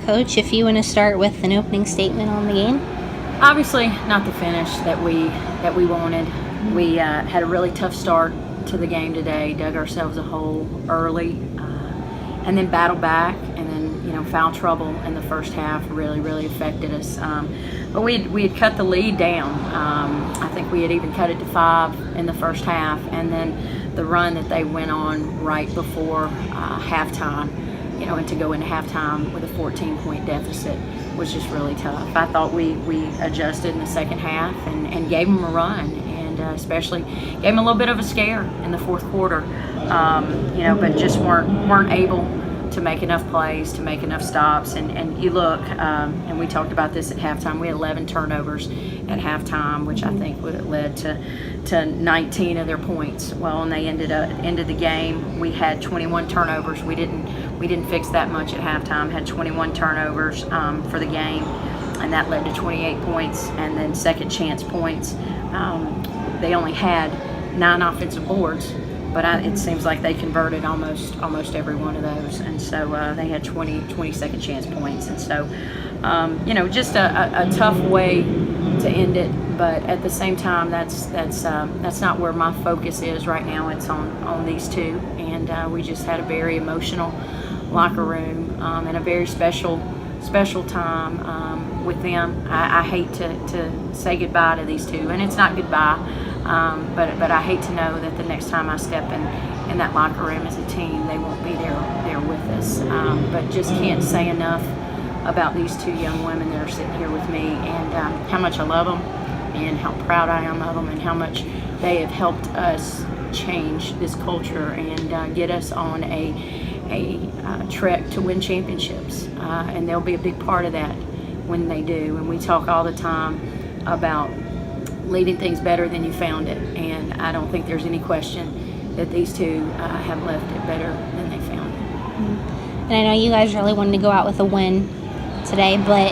Coach, if you want to start with an opening statement on the game. Obviously, not the finish that we wanted. We had a really tough start to the game today. Dug ourselves a hole early, and then battled back, and then foul trouble in the first half really affected us. But we had cut the lead down. I think we had even cut it to 5 in the first half, and then the run that they went on right before halftime, and to go into halftime with a 14-point deficit was just really tough. I thought we adjusted in the second half and gave them a run, and especially gave them a little bit of a scare in the fourth quarter, but just weren't able to make enough plays, to make enough stops. And you look, and we talked about this at halftime, we had 11 turnovers at halftime, which I think would have led to 19 of their points. Well, and they ended the game, we had 21 turnovers. We didn't fix that much at halftime, had 21 turnovers for the game, and that led to 28 points, and then second chance points. They only had 9 offensive boards, but it seems like they converted almost every one of those, and so they had 20 second chance points, and so just a tough way to end it. But at the same time, that's not where my focus is right now. It's on these two, and we just had a very emotional locker room and a very special time with them. I hate to say goodbye to these two, and it's not goodbye. But I hate to know that the next time I step in that locker room as a team, they won't be there with us. But just can't say enough about these two young women that are sitting here with me, and how much I love them, and how proud I am of them, and how much they have helped us change this culture and get us on a trek to win championships. And they'll be a big part of that when they do. And we talk all the time about leaving things better than you found it, and I don't think there's any question that these two have left it better than they found it. And I know you guys really wanted to go out with a win today, but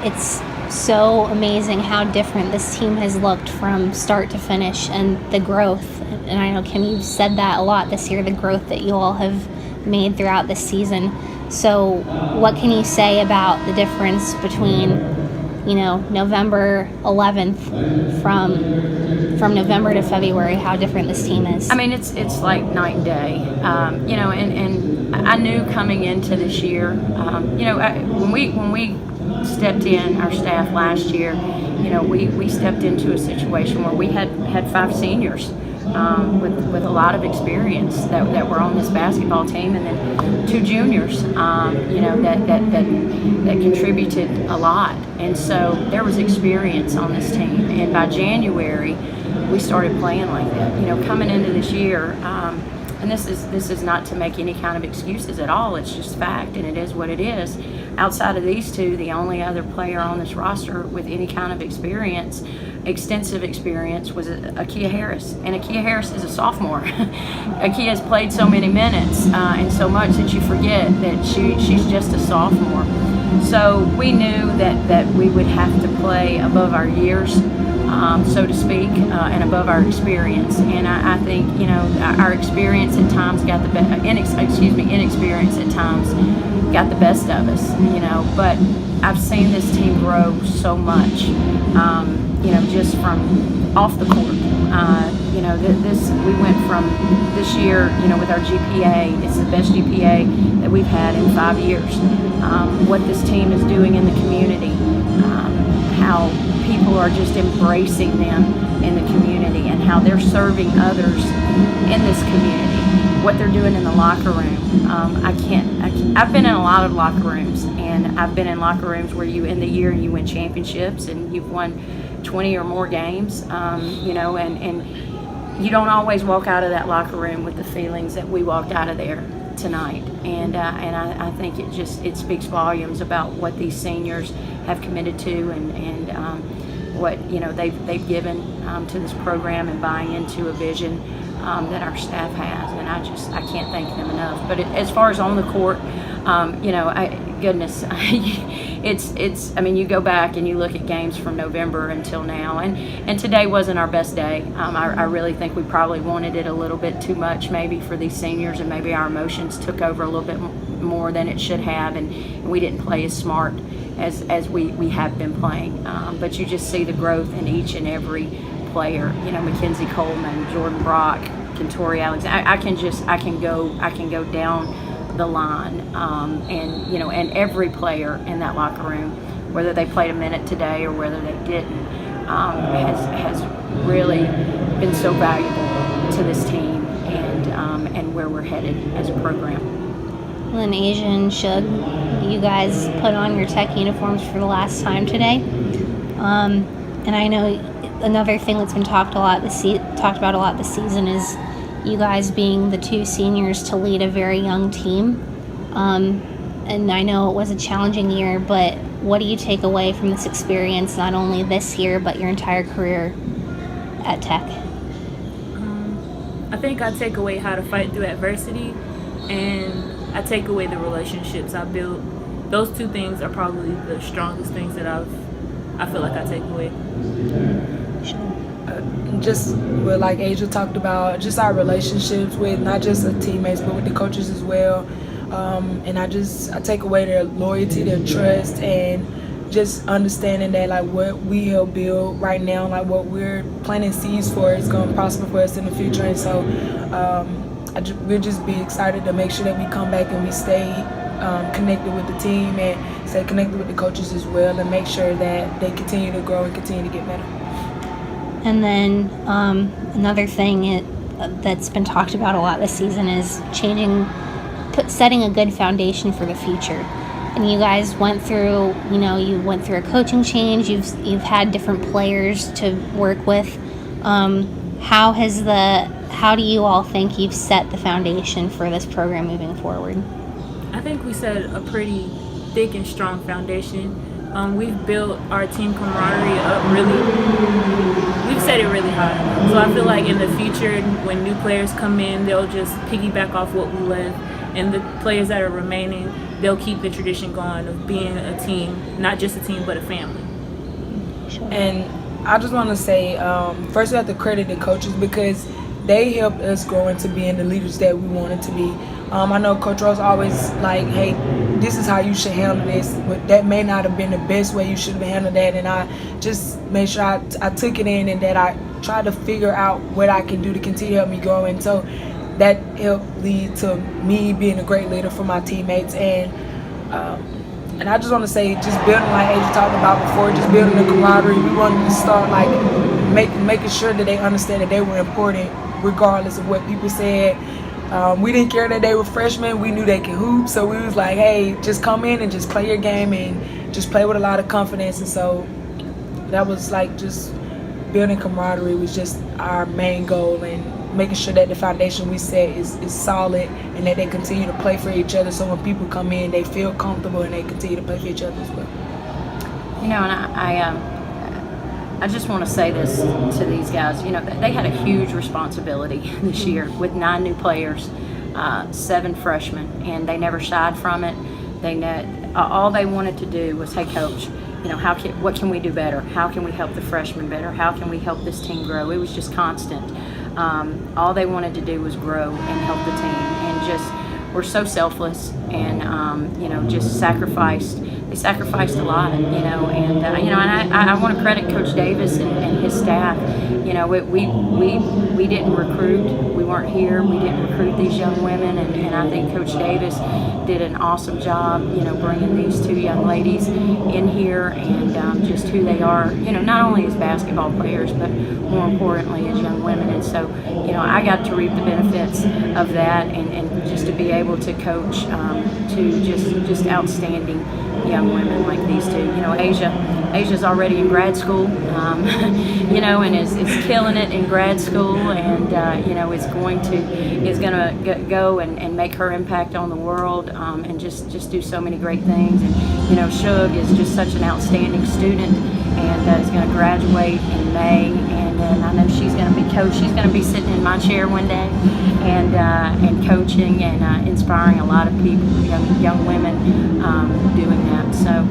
it's so amazing how different this team has looked from start to finish, and the growth. And I know, Kim, you've said that a lot this year, the growth that you all have made throughout this season. So what can you say about the difference between November 11th from November to February, how different this team is? I mean, it's like night and day, and I knew coming into this year, when we stepped in, our staff last year, we stepped into a situation where we had 5 seniors with a lot of experience that were on this basketball team, and then 2 juniors, that contributed a lot. And so there was experience on this team. And by January, we started playing like that. Coming into this year, and this is not to make any kind of excuses at all. It's just fact, and it is what it is. Outside of these two, the only other player on this roster with any kind of experience, extensive experience, was Akia Harris. And Akia Harris is a sophomore. Akia has played so many minutes and so much that you forget that she's just a sophomore. So we knew that we would have to play above our years, so to speak, and above our experience. And I think our experience at times got the inexperience at times got the best of us. But I've seen this team grow so much. Just from off the court. We went from this year, with our GPA, it's the best GPA that we've had in 5 years. What this team is doing in the community, how people are just embracing them in the community, and how they're serving others in this community. What they're doing in the locker room. I've been in a lot of locker rooms, and I've been in locker rooms where you end the year and you win championships and you've won 20 or more games, and you don't always walk out of that locker room with the feelings that we walked out of there tonight. And I think it speaks volumes about what these seniors have committed to, and what they've given to this program, and buying into a vision that our staff has, and I can't thank them enough. But as far as on the court, it's I mean, you go back and you look at games from November until now, and today wasn't our best day. I really think we probably wanted it a little bit too much maybe for these seniors, and maybe our emotions took over a little bit more than it should have, and we didn't play as smart as we have been playing. But you just see the growth in each and every player. Mackenzie Coleman, Jordan Brock, Kentori Alexander. I can go down the line, and every player in that locker room, whether they played a minute today or whether they didn't, has really been so valuable to this team and where we're headed as a program. Well, and Asia and Shug, you guys put on your tech uniforms for the last time today, and I know another thing that's been talked about a lot this season is you guys being the two seniors to lead a very young team. And I know it was a challenging year, but what do you take away from this experience, not only this year, but your entire career at Tech? I think I take away how to fight through adversity, and I take away the relationships I built. Those two things are probably the strongest things that I feel like I take away. Just what like Asia talked about, just our relationships with not just the teammates but with the coaches as well, and I take away their loyalty, their trust, and just understanding that like what we help build right now, like what we're planting seeds for, is going to prosper for us in the future. And so we'll just be excited to make sure that we come back and we stay connected with the team and stay connected with the coaches as well, and make sure that they continue to grow and continue to get better. And then another thing that's been talked about a lot this season is setting a good foundation for the future. And you guys went through a coaching change. You've had different players to work with. How do you all think you've set the foundation for this program moving forward? I think we set a pretty thick and strong foundation. We've built our team camaraderie up we've set it really high. So I feel like in the future, when new players come in, they'll just piggyback off what we left. And the players that are remaining, they'll keep the tradition going of being a team, not just a team, but a family. Sure. And I just want to say, first we have to credit the coaches because they helped us grow into being the leaders that we wanted to be. I know Coach Rose always like, hey, this is how you should handle this, but that may not have been the best way you should have handled that, and I just made sure I took it in and that I tried to figure out what I can do to continue to help me grow. And so that helped lead to me being a great leader for my teammates. And I just want to say, just building, like Asia talked about before, just building the camaraderie. We wanted to start like making sure that they understand that they were important regardless of what people said. We didn't care that they were freshmen. We knew they could hoop, so we was like, hey, just come in and just play your game and just play with a lot of confidence. And so that was like just building camaraderie was just our main goal, and making sure that the foundation we set is solid and that they continue to play for each other, so when people come in, they feel comfortable and they continue to play for each other as well. And I just want to say this to these guys. They had a huge responsibility this year with 9 new players, 7 freshmen, and they never shied from it. All they wanted to do was, hey, Coach, what can we do better? How can we help the freshmen better? How can we help this team grow? It was just constant. All they wanted to do was grow and help the team, and just were so selfless and just sacrificed. They sacrificed a lot, and I want to credit Coach Davis and his staff. We didn't recruit. We weren't here. We didn't recruit these young women, and I think Coach Davis did an awesome job, bringing these 2 young ladies in here, and just who they are, not only as basketball players, but more importantly as young women. And so, I got to reap the benefits of that, and just to be able to coach to just outstanding young women like these 2. Asia's already in grad school, and is killing it in grad school, and is going to go and make her impact on the world, and just do so many great things. And Shug is just such an outstanding student, and is going to graduate in May, and and I know she's going to be coach. She's going to be sitting in my chair one day, and coaching and inspiring a lot of people, young women, doing that. So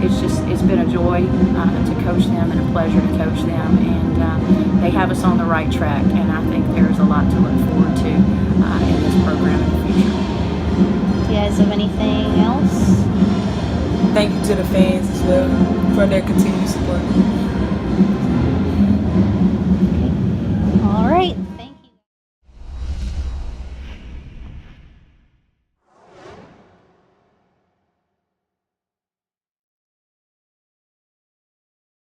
it's been a joy to coach them and a pleasure to coach them, and they have us on the right track. And I think there's a lot to look forward to in this program in the future. Do you guys have anything else? Thank you to the fans as well for their continued support.